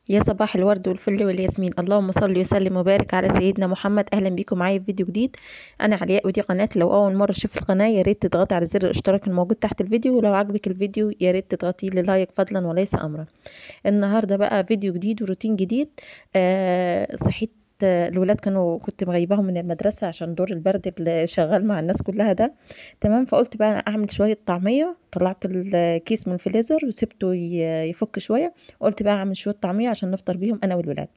يا صباح الورد والفل والياسمين، اللهم صل وسلم وبارك على سيدنا محمد. اهلا بيكم معايا في فيديو جديد. انا علياء ودي قناتي. لو اول مره تشوف القناه يا ريت تضغطي على زر الاشتراك الموجود تحت الفيديو، ولو عجبك الفيديو يا ريت تضغطي لي لايك فضلا وليس امرا. النهارده بقى فيديو جديد وروتين جديد. صحيت. الولاد كنت مغيباهم من المدرسة عشان دور البرد اللي شغال مع الناس كلها ده. تمام، فقلت بقى اعمل شوية طعمية. طلعت الكيس من الفريزر وسبته يفك شوية. قلت بقى اعمل شوية طعمية عشان نفطر بيهم انا والولاد.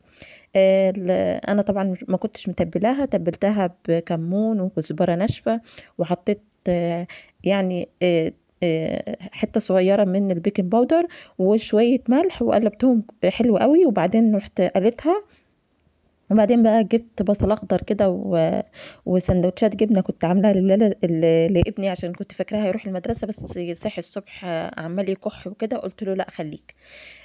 انا طبعا ما كنتش متبلاها، تبلتها بكمون وكزبرة ناشفة. وحطيت يعني حتة صغيرة من البيكنج باودر وشوية ملح وقلبتهم حلو قوي، وبعدين رحت قلتها. وبعدين بقى جبت بصل اخضر كده وسندوتشات جبنه كنت عاملاها لابني عشان كنت فاكراه هيروح المدرسه، بس صحي الصبح عمال يكح وكده. قلت له لا خليك،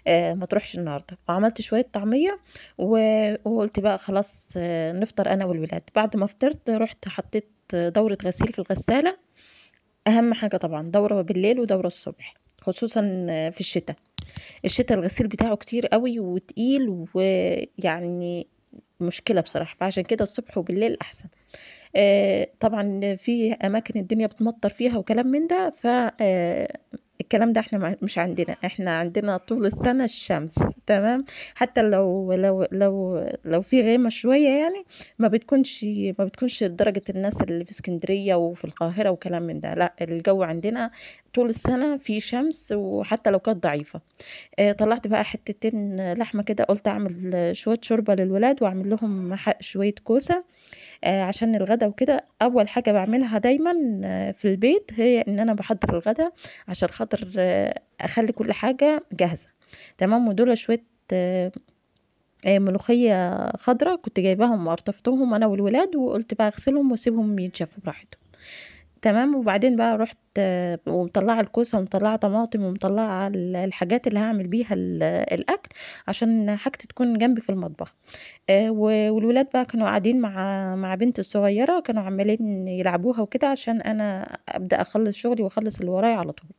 ما تروحش النهارده. وعملت شويه طعميه وقلت بقى خلاص، نفطر انا والولاد. بعد ما فطرت رحت حطيت دوره غسيل في الغساله. اهم حاجه طبعا دوره بالليل ودوره الصبح، خصوصا في الشتاء. الشتاء الغسيل بتاعه كتير قوي وتقيل، ويعني مشكلة بصراحة، فعشان كده الصبح وبالليل أحسن. طبعا في أماكن الدنيا بتمطر فيها وكلام من ده، ف الكلام ده احنا مش عندنا. احنا عندنا طول السنة الشمس. تمام. حتى لو في غيمة شوية يعني، ما بتكونش درجة الناس اللي في اسكندرية وفي القاهرة وكلام من ده. لا، الجو عندنا طول السنة في شمس، وحتى لو كانت ضعيفة. طلعت بقى حتتين لحمة كده. قلت اعمل شوية شوربة للولاد واعمل لهم شوية كوسة عشان الغدا وكده. اول حاجة بعملها دايما في البيت هي ان انا بحضر الغدا، عشان خاطر اخلي كل حاجة جاهزة. تمام. ودول شوية ملوخية خضرة كنت جايباهم وقرطفتهم انا والولاد، وقلت بقى اغسلهم واسيبهم ينشفوا براحتهم. تمام. وبعدين بقى رحت ومطلعه الكوسه ومطلعه طماطم ومطلعه الحاجات اللي هعمل بيها الاكل، عشان حاجتي تكون جنبي في المطبخ. والولاد بقى كانوا قاعدين مع بنتي الصغيره، كانوا عمالين يلعبوها وكده عشان انا ابدا اخلص شغلي واخلص اللي ورايا على طول.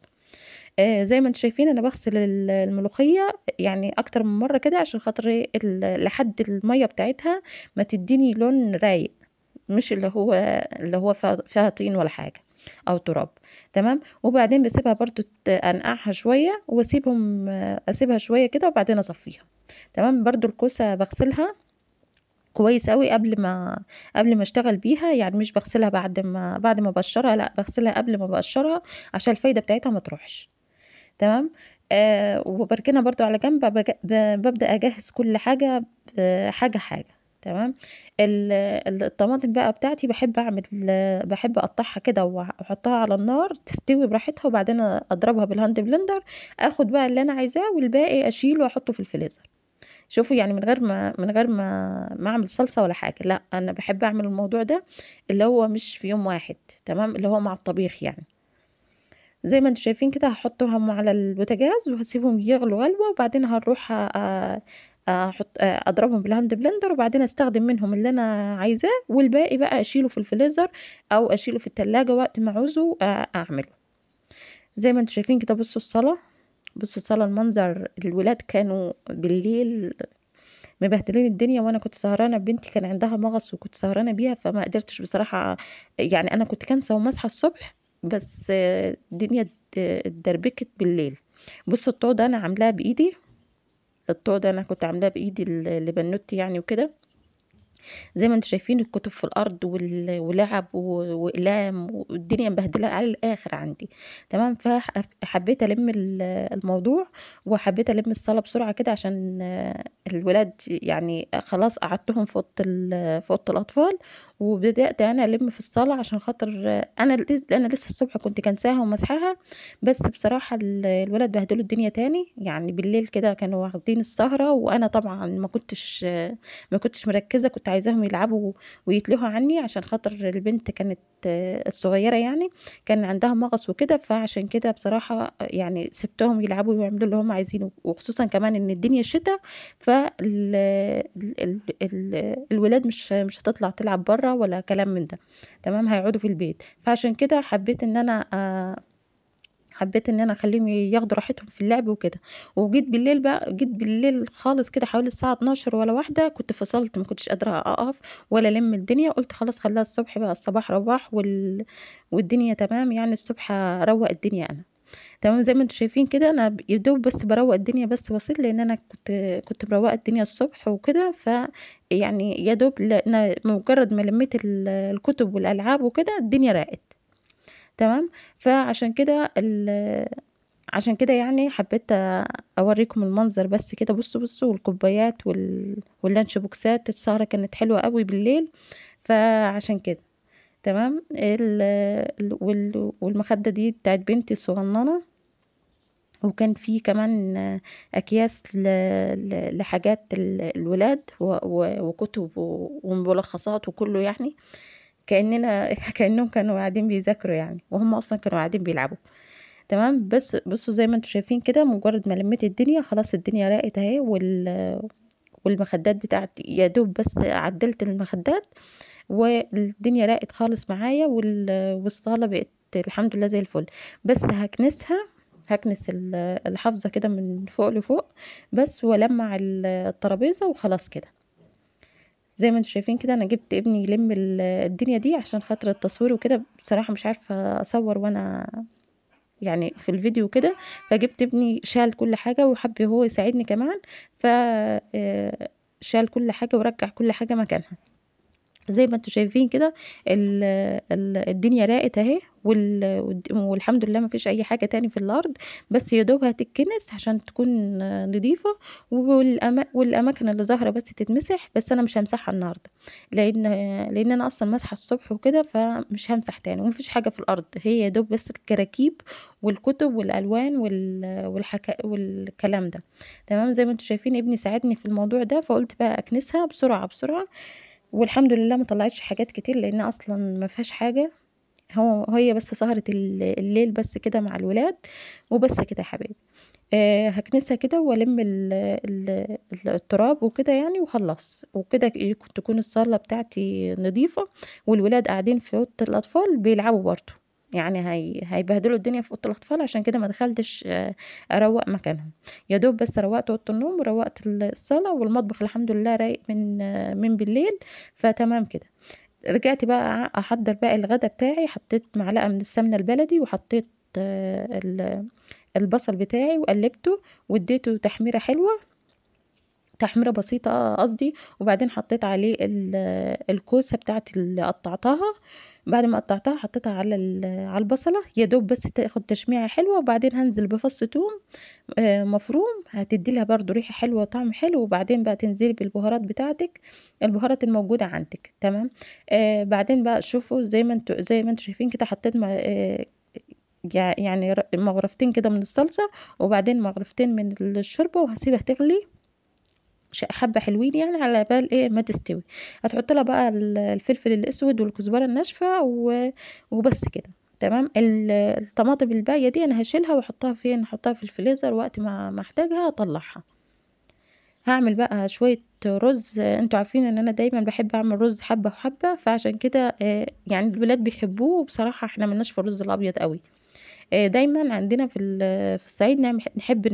زي ما انتم شايفين انا بغسل الملوخيه يعني اكتر من مره كده، عشان خاطر لحد الميه بتاعتها ما تديني لون رايق، مش اللي هو فيها طين ولا حاجة او تراب. تمام. وبعدين بسيبها برضو انقعها شوية اسيبها شوية كده وبعدين اصفيها. تمام. برضو الكوسة بغسلها كويس قوي قبل ما اشتغل بيها، يعني مش بغسلها بعد ما بقشرها، لا بغسلها قبل ما بقشرها عشان الفايدة بتاعتها ما تروحش. تمام. وبركنها برضو على جنب. ببدأ أجهز كل حاجة حاجة حاجة. تمام. الطماطم بقى بتاعتي بحب أقطعها كده وأحطها على النار تستوي براحتها، وبعدين أضربها بالهاند بلندر. أخد بقى اللي أنا عايزاه والباقي أشيله وأحطه في الفريزر. شوفوا، يعني من غير ما أعمل صلصة ولا حاجة. لا، أنا بحب أعمل الموضوع ده اللي هو مش في يوم واحد. تمام. اللي هو مع الطبيخ يعني. زي ما انتم شايفين كده هحطهم على البوتاجاز وهسيبهم يغلوا غلوة، وبعدين هنروح اضربهم بالهاند بلندر، وبعدين استخدم منهم اللي انا عايزاه، والباقي بقى اشيله في الفريزر او اشيله في التلاجة وقت ما اعوزه اعمله. زي ما انتم شايفين كده. بصوا الصلاة المنظر. الولاد كانوا بالليل مبهدلين الدنيا، وانا كنت سهرانه. بنتي كان عندها مغص وكنت سهرانه بيها، فما قدرتش بصراحه. يعني انا كنت كانسه ومصحى الصبح، بس الدنيا اتدربكت بالليل. بصوا الطوع ده انا عاملاه بايدي. الطوع ده انا كنت عاملاه بايدي لبنوتي يعني وكده. زي ما انتم شايفين الكتب في الارض ولعب واقلام، والدنيا مبهدله على الاخر عندي. تمام. فحبيت الم الموضوع، وحبيت الم الصاله بسرعه كده عشان الولاد يعني خلاص قعدتهم في اوضه الاطفال، وبدات انا الم في الصاله عشان خاطر انا لسه الصبح كنت كنساها ومسحاها. بس بصراحه الولاد بهدلوا الدنيا تاني، يعني بالليل كده كانوا واخدين السهره، وانا طبعا ما كنتش مركزة. كنت عايزاهم يلعبوا ويتلهوا عني، عشان خاطر البنت كانت الصغيرة يعني كان عندها مغص وكده. فعشان كده بصراحة يعني سبتهم يلعبوا ويعملوا اللي هم عايزينه، وخصوصا كمان ان الدنيا شتاء. فالولاد مش هتطلع تلعب بره ولا كلام من ده. تمام. هيقعدوا في البيت. فعشان كده حبيت ان انا حبيت ان انا اخليهم ياخدوا راحتهم في اللعب وكده. وجيت بالليل بقى، جيت بالليل خالص كده حوالي الساعه 12 ولا واحده، كنت فصلت، ما كنتش قادره اقف ولا الم الدنيا. قلت خلاص خليها الصبح بقى، الصباح رواح والدنيا تمام يعني، الصبح اروق الدنيا انا. تمام زي ما انتم شايفين كده، انا يدوب بس بروق الدنيا بس بسيط، لان انا كنت مروقه الدنيا الصبح وكده. يعني يا دوب لان مجرد ما لميت الكتب والالعاب وكده الدنيا راقت. تمام. فعشان كده عشان كده يعني حبيت اوريكم المنظر بس كده. بصوا بصوا، والكوبايات واللانش بوكسات، السهرة كانت حلوة قوي بالليل. فعشان كده تمام. والمخدة دي بتاعت بنتي الصغننة. وكان في كمان اكياس لحاجات الولاد وكتب وملخصات وكله يعني. كأنهم كانوا قاعدين بيذاكروا يعني، وهم اصلا كانوا قاعدين بيلعبوا. تمام. بس بصوا زي ما انتم شايفين كده، مجرد ما لميت الدنيا خلاص الدنيا راقت اهي. والمخدات بتاعتي يا دوب بس عدلت المخدات والدنيا راقت خالص معايا. والصالة بقت الحمد لله زي الفل. بس هكنس الحافظة كده من فوق لفوق بس، ولمع الترابيزة وخلاص كده. زي ما انتم شايفين كده، انا جبت ابني يلم الدنيا دي عشان خاطر التصوير وكده. بصراحة مش عارفة اصور وانا يعني في الفيديو كده. فجبت ابني شال كل حاجة وحب هو يساعدني كمان. ف شال كل حاجة ورجع كل حاجة مكانها. زي ما انتم شايفين كده، الدنيا راقت اهي. والحمد لله ما فيش اي حاجه تاني في الارض. بس يا دوب هتتكنس عشان تكون نظيفه. والاماكن اللي ظاهره بس تتمسح، بس انا مش همسحها النهارده. لان انا اصلا مسحه الصبح وكده، فمش همسح تاني. ومفيش حاجه في الارض، هي يا دوب بس الكراكيب والكتب والالوان والكلام ده. تمام. زي ما انتم شايفين ابني ساعدني في الموضوع ده، فقلت بقى اكنسها بسرعه بسرعه. والحمد لله ما طلعتش حاجات كتير، لان اصلا ما فيهاش حاجه. هي بس سهرة الليل بس كده مع الولاد. وبس كده يا حبايبي. هكنسها كده والم التراب وكده يعني، وخلص وكده كنت تكون الصالة بتاعتي نظيفة. والولاد قاعدين في اوضة الاطفال بيلعبوا برضه. يعني هيبهدلوا الدنيا في اوضه الاطفال، عشان كده ما دخلتش اروق مكانهم. يا دوب بس روقت اوضه النوم وروقت الصاله والمطبخ، الحمد لله رايق من بالليل. فتمام كده. رجعت بقى احضر بقى الغدا بتاعي. حطيت معلقه من السمنه البلدي، وحطيت البصل بتاعي وقلبته واديته تحميره حلوه، تحميره بسيطه قصدي. وبعدين حطيت عليه الكوسه بتاعتي اللي قطعتها. بعد ما قطعتها حطيتها على البصله، يا دوب بس تاخد تشميعه حلوه. وبعدين هنزل بفص ثوم مفروم، هتدي لها برضو ريحه حلوه وطعم حلو. وبعدين بقى تنزلي بالبهارات بتاعتك، البهارات الموجوده عندك. تمام. بعدين بقى شوفوا زي ما انتوا شايفين كده، حطيت يعني مغرفتين كده من الصلصه، وبعدين مغرفتين من الشوربه، وهسيبها تغلي حبة حلوين يعني، على بال ايه ما تستوي. هتحط لها بقى الفلفل الاسود والكزبرة الناشفة وبس كده. تمام. الطماطم الباقية دي انا هشيلها واحطها فين، احطها في الفريزر وقت ما احتاجها اطلعها. هعمل بقى شوية رز. انتوا عارفين ان انا دايما بحب اعمل رز حبة وحبة، فعشان كده يعني الولاد بيحبوه. وبصراحة احنا ملناش في الرز الابيض قوي. دايما عندنا في الصعيد نحب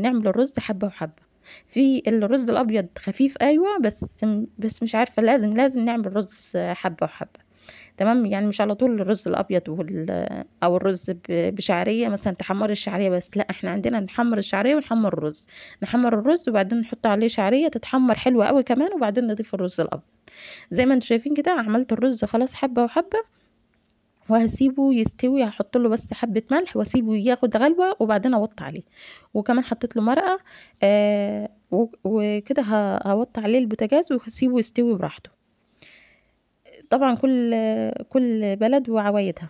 نعمل الرز حبة وحبة. في الرز الابيض خفيف ايوه، بس مش عارفه، لازم نعمل رز حبه وحبه. تمام. يعني مش على طول الرز الابيض او الرز بشعريه مثلا، تحمر الشعريه بس. لا، احنا عندنا نحمر الشعريه ونحمر الرز. نحمر الرز وبعدين نحط عليه شعريه تتحمر حلوه قوي كمان، وبعدين نضيف الرز الابيض. زي ما انتم شايفين كده، عملت الرز خلاص حبه وحبه، وهسيبه يستوي. هحط له بس حبة ملح واسيبه ياخد غلوة، وبعدين اوطي عليه. وكمان حطيت له مرقة. وكده هوطي عليه البوتاجاز وهسيبه يستوي براحته. طبعا كل بلد وعوايدها.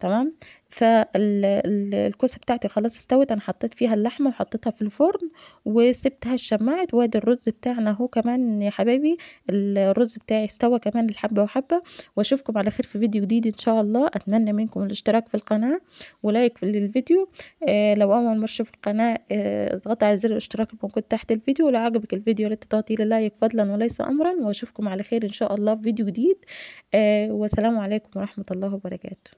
تمام. فالكوسه بتاعتي خلاص استوت. انا حطيت فيها اللحمه وحطيتها في الفرن وسبتها شمعت. وادي الرز بتاعنا اهو كمان يا حبايبي. الرز بتاعي استوى كمان الحبه وحبه. واشوفكم على خير في فيديو جديد ان شاء الله. اتمنى منكم الاشتراك في القناه ولايك للفيديو. لو اول مره تشوف القناه اضغطي على زر الاشتراك الموجود تحت الفيديو. لو عجبك الفيديو لا تضغطي لي لايك فضلا وليس امرا. واشوفكم على خير ان شاء الله في فيديو جديد. والسلام عليكم ورحمه الله وبركاته.